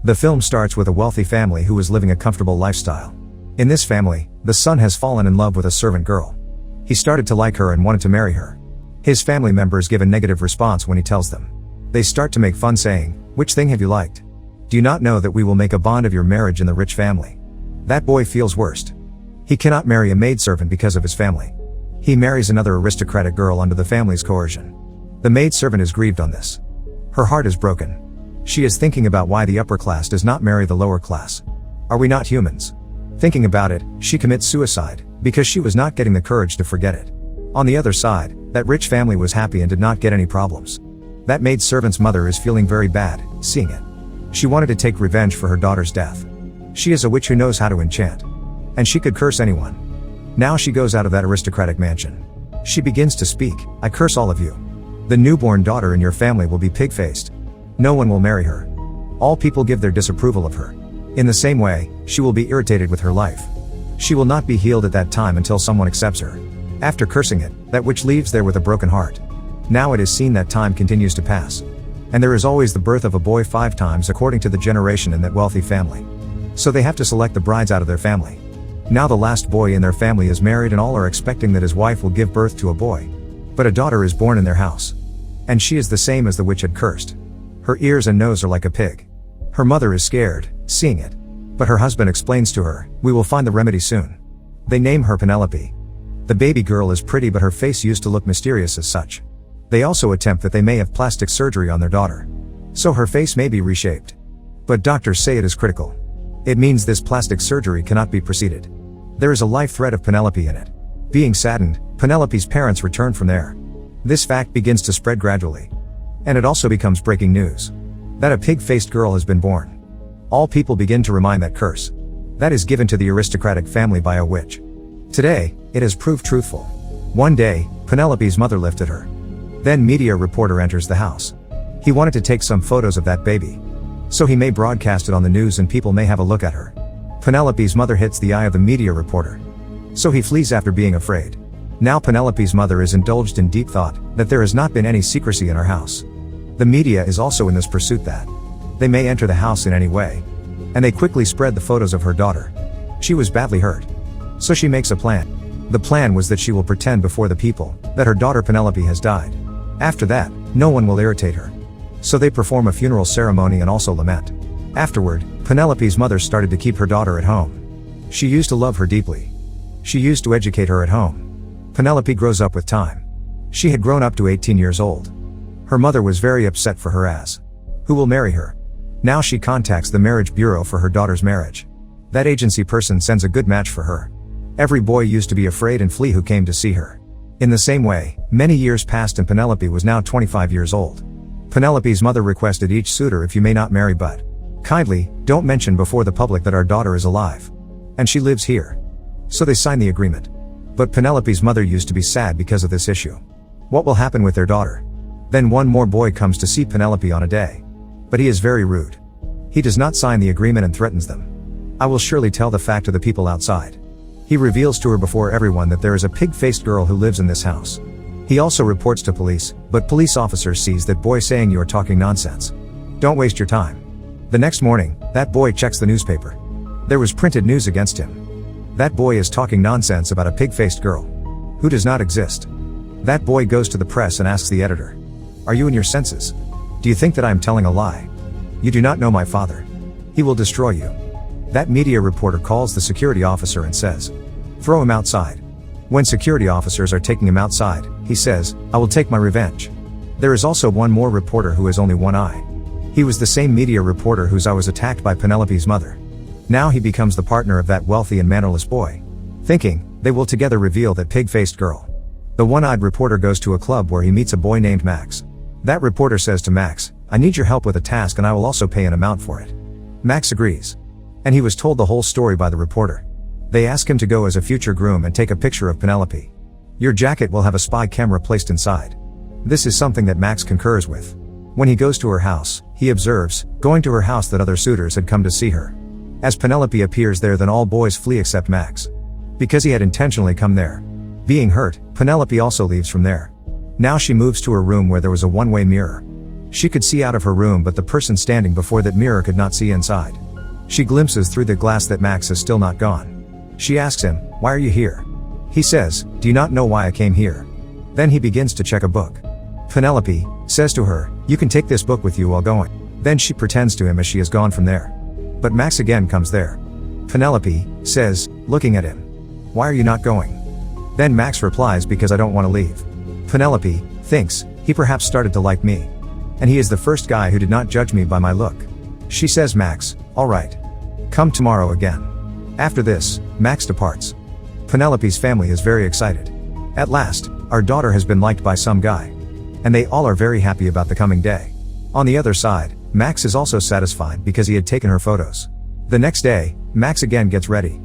The film starts with a wealthy family who is living a comfortable lifestyle. In this family, the son has fallen in love with a servant girl. He started to like her and wanted to marry her. His family members give a negative response when he tells them. They start to make fun saying, "Which thing have you liked? Do you not know that we will make a bond of your marriage in the rich family?" That boy feels worst. He cannot marry a maidservant because of his family. He marries another aristocratic girl under the family's coercion. The maidservant is grieved on this. Her heart is broken. She is thinking about why the upper class does not marry the lower class. Are we not humans? Thinking about it, she commits suicide, because she was not getting the courage to forget it. On the other side, that rich family was happy and did not get any problems. That maidservant's mother is feeling very bad, seeing it. She wanted to take revenge for her daughter's death. She is a witch who knows how to enchant. And she could curse anyone. Now she goes out of that aristocratic mansion. She begins to speak, "I curse all of you. The newborn daughter in your family will be pig-faced. No one will marry her. All people give their disapproval of her. In the same way, she will be irritated with her life. She will not be healed at that time until someone accepts her." After cursing it, that witch leaves there with a broken heart. Now it is seen that time continues to pass. And there is always the birth of a boy 5 times according to the generation in that wealthy family. So they have to select the brides out of their family. Now the last boy in their family is married and all are expecting that his wife will give birth to a boy. But a daughter is born in their house. And she is the same as the witch had cursed. Her ears and nose are like a pig. Her mother is scared, seeing it. But her husband explains to her, "We will find the remedy soon." They name her Penelope. The baby girl is pretty but her face used to look mysterious as such. They also attempt that they may have plastic surgery on their daughter. So her face may be reshaped. But doctors say it is critical. It means this plastic surgery cannot be proceeded. There is a life threat of Penelope in it. Being saddened, Penelope's parents return from there. This fact begins to spread gradually. And it also becomes breaking news. That a pig-faced girl has been born. All people begin to remind that curse. That is given to the aristocratic family by a witch. Today, it has proved truthful. One day, Penelope's mother lifted her. Then media reporter enters the house. He wanted to take some photos of that baby. So he may broadcast it on the news and people may have a look at her. Penelope's mother hits the eye of the media reporter. So he flees after being afraid. Now Penelope's mother is indulged in deep thought, that there has not been any secrecy in our house. The media is also in this pursuit that they may enter the house in any way. And they quickly spread the photos of her daughter. She was badly hurt. So she makes a plan. The plan was that she will pretend before the people, that her daughter Penelope has died. After that, no one will irritate her. So they perform a funeral ceremony and also lament. Afterward, Penelope's mother started to keep her daughter at home. She used to love her deeply. She used to educate her at home. Penelope grows up with time. She had grown up to 18 years old. Her mother was very upset for her as who will marry her. Now she contacts the marriage bureau for her daughter's marriage. That agency person sends a good match for her. Every boy used to be afraid and flee who came to see her. In the same way, many years passed and Penelope was now 25 years old. Penelope's mother requested each suitor, "If you may not marry but kindly, don't mention before the public that our daughter is alive. And she lives here." So they sign the agreement. But Penelope's mother used to be sad because of this issue. What will happen with their daughter? Then one more boy comes to see Penelope on a day. But he is very rude. He does not sign the agreement and threatens them. "I will surely tell the fact to the people outside." He reveals to her before everyone that there is a pig-faced girl who lives in this house. He also reports to police, but police officer sees that boy saying, "You are talking nonsense. Don't waste your time." The next morning, that boy checks the newspaper. There was printed news against him. That boy is talking nonsense about a pig-faced girl who does not exist. That boy goes to the press and asks the editor, "Are you in your senses? Do you think that I am telling a lie? You do not know my father. He will destroy you." That media reporter calls the security officer and says, "Throw him outside." When security officers are taking him outside, he says, "I will take my revenge." There is also one more reporter who has only one eye. He was the same media reporter whose eye was attacked by Penelope's mother. Now he becomes the partner of that wealthy and mannerless boy. Thinking, they will together reveal that pig-faced girl. The one-eyed reporter goes to a club where he meets a boy named Max. That reporter says to Max, "I need your help with a task and I will also pay an amount for it." Max agrees. And he was told the whole story by the reporter. They ask him to go as a future groom and take a picture of Penelope. Your jacket will have a spy camera placed inside. This is something that Max concurs with. When he goes to her house, he observes, going to her house, that other suitors had come to see her. As Penelope appears there, then all boys flee except Max. Because he had intentionally come there. Being hurt, Penelope also leaves from there. Now she moves to her room where there was a one-way mirror. She could see out of her room, but the person standing before that mirror could not see inside. She glimpses through the glass that Max is still not gone. She asks him, "Why are you here?" He says, "Do you not know why I came here?" Then he begins to check a book. Penelope says to her, "You can take this book with you while going." Then she pretends to him as she has gone from there. But Max again comes there. Penelope says, looking at him, "Why are you not going?" Then Max replies, "Because I don't want to leave." Penelope thinks, he perhaps started to like me. And he is the first guy who did not judge me by my look. She says, "Max, alright. Come tomorrow again." After this, Max departs. Penelope's family is very excited. At last, our daughter has been liked by some guy. And they all are very happy about the coming day. On the other side, Max is also satisfied because he had taken her photos. The next day, Max again gets ready.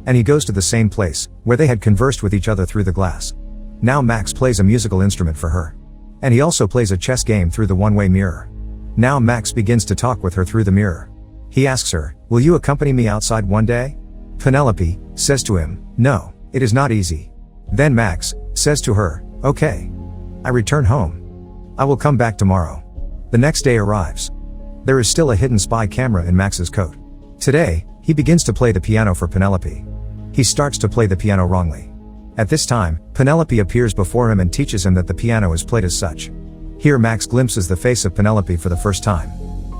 And he goes to the same place, where they had conversed with each other through the glass. Now Max plays a musical instrument for her. And he also plays a chess game through the one-way mirror. Now Max begins to talk with her through the mirror. He asks her, "Will you accompany me outside one day?" Penelope says to him, "No, it is not easy." Then Max says to her, "Okay. I return home. I will come back tomorrow." The next day arrives. There is still a hidden spy camera in Max's coat. Today, he begins to play the piano for Penelope. He starts to play the piano wrongly. At this time, Penelope appears before him and teaches him that the piano is played as such. Here Max glimpses the face of Penelope for the first time.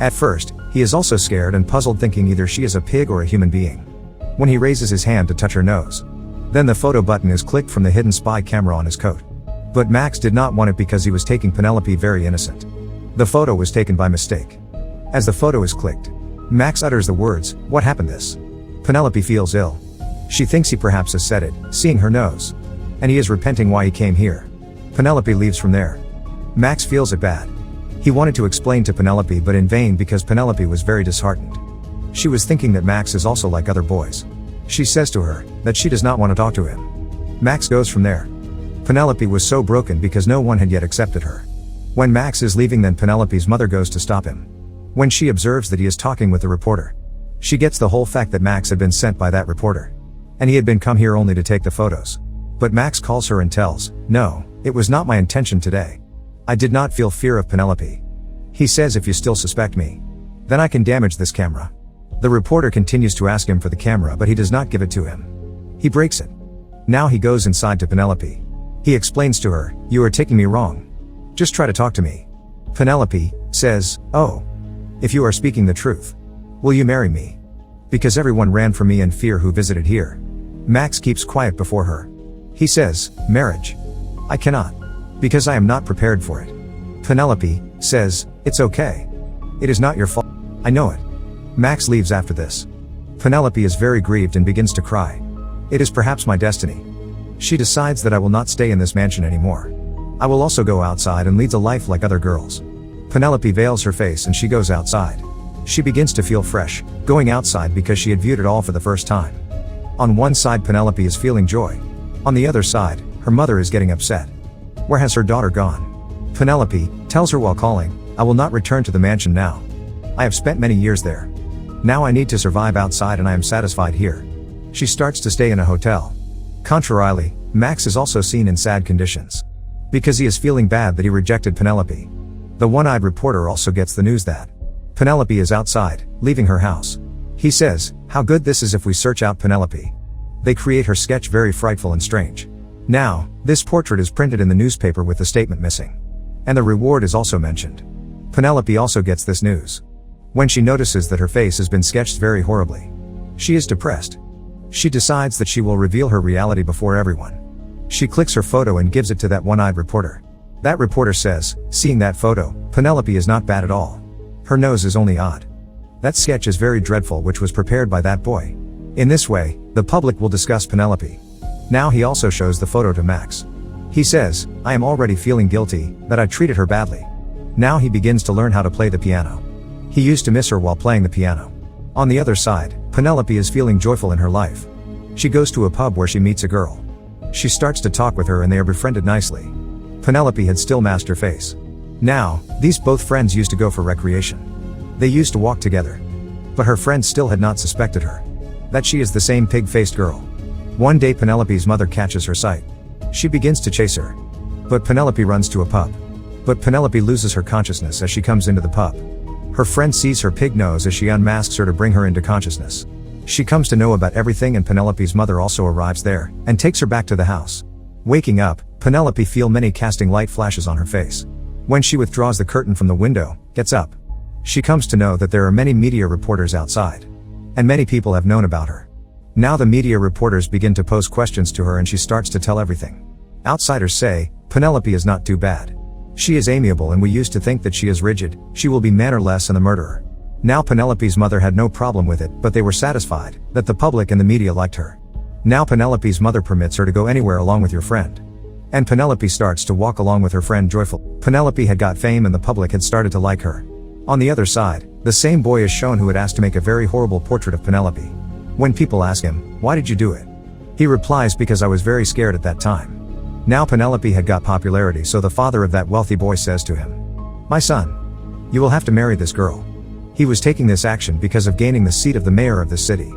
At first, he is also scared and puzzled, thinking either she is a pig or a human being. When he raises his hand to touch her nose, then the photo button is clicked from the hidden spy camera on his coat. But Max did not want it because he was taking Penelope very innocent. The photo was taken by mistake. As the photo is clicked, Max utters the words, "What happened this?" Penelope feels ill. She thinks he perhaps has said it, seeing her nose. And he is repenting why he came here. Penelope leaves from there. Max feels it bad. He wanted to explain to Penelope, but in vain, because Penelope was very disheartened. She was thinking that Max is also like other boys. She says to her that she does not want to talk to him. Max goes from there. Penelope was so broken because no one had yet accepted her. When Max is leaving, then Penelope's mother goes to stop him. When she observes that he is talking with the reporter, she gets the whole fact that Max had been sent by that reporter. And he had been come here only to take the photos. But Max calls her and tells, "No, it was not my intention today. I did not feel fear of Penelope." He says, "If you still suspect me, then I can damage this camera." The reporter continues to ask him for the camera, but he does not give it to him. He breaks it. Now he goes inside to Penelope. He explains to her, "You are taking me wrong. Just try to talk to me." Penelope says, "Oh, if you are speaking the truth, will you marry me? Because everyone ran from me in fear who visited here." Max keeps quiet before her. He says, "Marriage? I cannot. Because I am not prepared for it." Penelope says, "It's okay. It is not your fault. I know it." Max leaves after this. Penelope is very grieved and begins to cry. "It is perhaps my destiny." She decides that I will not stay in this mansion anymore. I will also go outside and leads a life like other girls. Penelope veils her face and she goes outside. She begins to feel fresh, going outside because she had viewed it all for the first time. On one side, Penelope is feeling joy. On the other side, her mother is getting upset. Where has her daughter gone? Penelope tells her while calling, "I will not return to the mansion now. I have spent many years there. Now I need to survive outside and I am satisfied here." She starts to stay in a hotel. Contrarily, Max is also seen in sad conditions. Because he is feeling bad that he rejected Penelope. The one-eyed reporter also gets the news that Penelope is outside, leaving her house. He says, "How good this is if we search out Penelope." They create her sketch very frightful and strange. Now, this portrait is printed in the newspaper with the statement missing. And the reward is also mentioned. Penelope also gets this news. When she notices that her face has been sketched very horribly, she is depressed. She decides that she will reveal her reality before everyone. She clicks her photo and gives it to that one-eyed reporter. That reporter says, seeing that photo, Penelope is not bad at all. Her nose is only odd. That sketch is very dreadful, which was prepared by that boy. In this way, the public will discuss Penelope. Now he also shows the photo to Max. He says, "I am already feeling guilty, that I treated her badly." Now he begins to learn how to play the piano. He used to miss her while playing the piano. On the other side, Penelope is feeling joyful in her life. She goes to a pub where she meets a girl. She starts to talk with her and they are befriended nicely. Penelope had still masked her face. Now, these both friends used to go for recreation. They used to walk together. But her friends still had not suspected her. That she is the same pig-faced girl. One day Penelope's mother catches her sight. She begins to chase her. But Penelope runs to a pub. But Penelope loses her consciousness as she comes into the pub. Her friend sees her pig nose as she unmasks her to bring her into consciousness. She comes to know about everything, and Penelope's mother also arrives there, and takes her back to the house. Waking up, Penelope feels many casting light flashes on her face. When she withdraws the curtain from the window, gets up. She comes to know that there are many media reporters outside. And many people have known about her. Now the media reporters begin to pose questions to her, and she starts to tell everything. Outsiders say, Penelope is not too bad. She is amiable, and we used to think that she is rigid, she will be mannerless and a murderer. Now Penelope's mother had no problem with it, but they were satisfied that the public and the media liked her. Now Penelope's mother permits her to go anywhere along with your friend. And Penelope starts to walk along with her friend joyful. Penelope had got fame, and the public had started to like her. On the other side, the same boy is shown who had asked to make a very horrible portrait of Penelope. When people ask him, why did you do it? He replies, because I was very scared at that time. Now Penelope had got popularity, so the father of that wealthy boy says to him, my son, you will have to marry this girl. He was taking this action because of gaining the seat of the mayor of the city.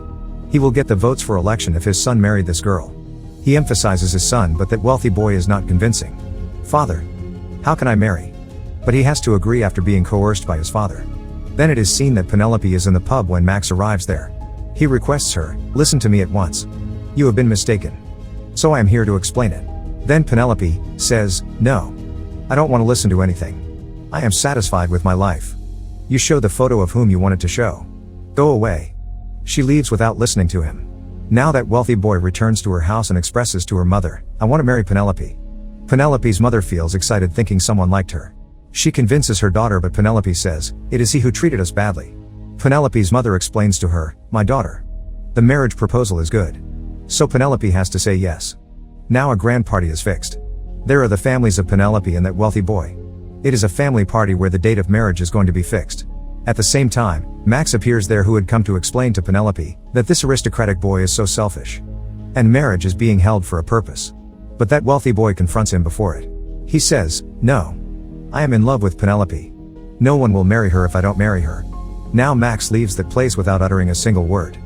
He will get the votes for election if his son married this girl. He emphasizes his son, but that wealthy boy is not convincing. Father, how can I marry? But he has to agree after being coerced by his father. Then it is seen that Penelope is in the pub when Max arrives there. He requests her, listen to me at once. You have been mistaken. So I am here to explain it. Then Penelope says, no. I don't want to listen to anything. I am satisfied with my life. You show the photo of whom you wanted to show. Go away. She leaves without listening to him. Now that wealthy boy returns to her house and expresses to her mother, I want to marry Penelope. Penelope's mother feels excited thinking someone liked her. She convinces her daughter, but Penelope says, it is he who treated us badly. Penelope's mother explains to her, my daughter, the marriage proposal is good. So Penelope has to say yes. Now a grand party is fixed. There are the families of Penelope and that wealthy boy. It is a family party where the date of marriage is going to be fixed. At the same time, Max appears there, who had come to explain to Penelope that this aristocratic boy is so selfish. And marriage is being held for a purpose. But that wealthy boy confronts him before it. He says, no. I am in love with Penelope. No one will marry her if I don't marry her. Now Max leaves that place without uttering a single word.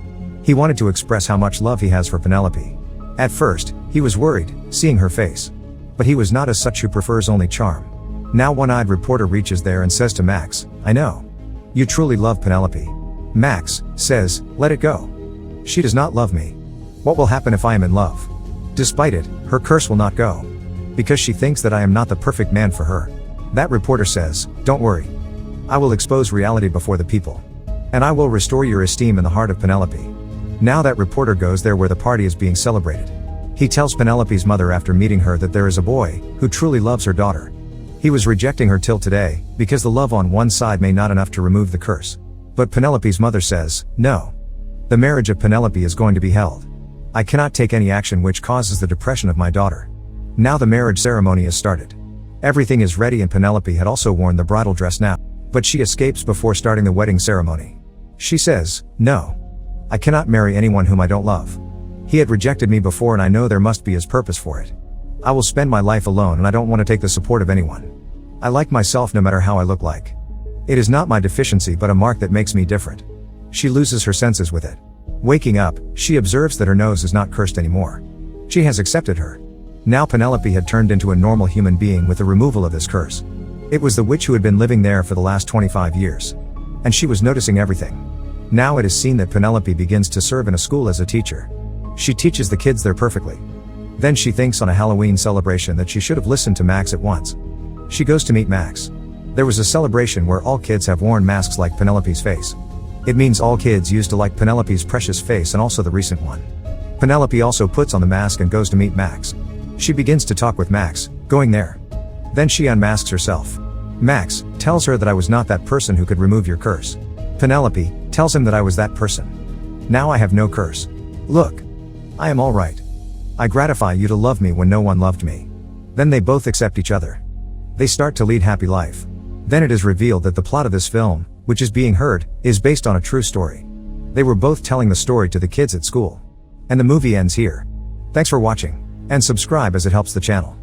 He wanted to express how much love he has for Penelope. At first, he was worried, seeing her face. But he was not as such who prefers only charm. Now one-eyed reporter reaches there and says to Max, I know. You truly love Penelope. Max says, let it go. She does not love me. What will happen if I am in love? Despite it, her curse will not go. Because she thinks that I am not the perfect man for her. That reporter says, don't worry. I will expose reality before the people. And I will restore your esteem in the heart of Penelope. Now that reporter goes there where the party is being celebrated. He tells Penelope's mother after meeting her that there is a boy who truly loves her daughter. He was rejecting her till today, because the love on one side may not enough to remove the curse. But Penelope's mother says, no. The marriage of Penelope is going to be held. I cannot take any action which causes the depression of my daughter. Now the marriage ceremony is started. Everything is ready, and Penelope had also worn the bridal dress now. But she escapes before starting the wedding ceremony. She says, no. I cannot marry anyone whom I don't love. He had rejected me before, and I know there must be his purpose for it. I will spend my life alone, and I don't want to take the support of anyone. I like myself no matter how I look like. It is not my deficiency but a mark that makes me different. She loses her senses with it. Waking up, she observes that her nose is not cursed anymore. She has accepted her. Now Penelope had turned into a normal human being with the removal of this curse. It was the witch who had been living there for the last 25 years. And she was noticing everything. Now it is seen that Penelope begins to serve in a school as a teacher. She teaches the kids there perfectly. Then she thinks on a Halloween celebration that she should have listened to Max at once. She goes to meet Max. There was a celebration where all kids have worn masks like Penelope's face. It means all kids used to like Penelope's precious face and also the recent one. Penelope also puts on the mask and goes to meet Max. She begins to talk with Max, going there. Then she unmasks herself. Max tells her that I was not that person who could remove your curse. Penelope tells him that I was that person. Now I have no curse. Look. I am all right. I gratify you to love me when no one loved me. Then they both accept each other. They start to lead happy life. Then it is revealed that the plot of this film, which is being heard, is based on a true story. They were both telling the story to the kids at school. And the movie ends here. Thanks for watching. And subscribe as it helps the channel.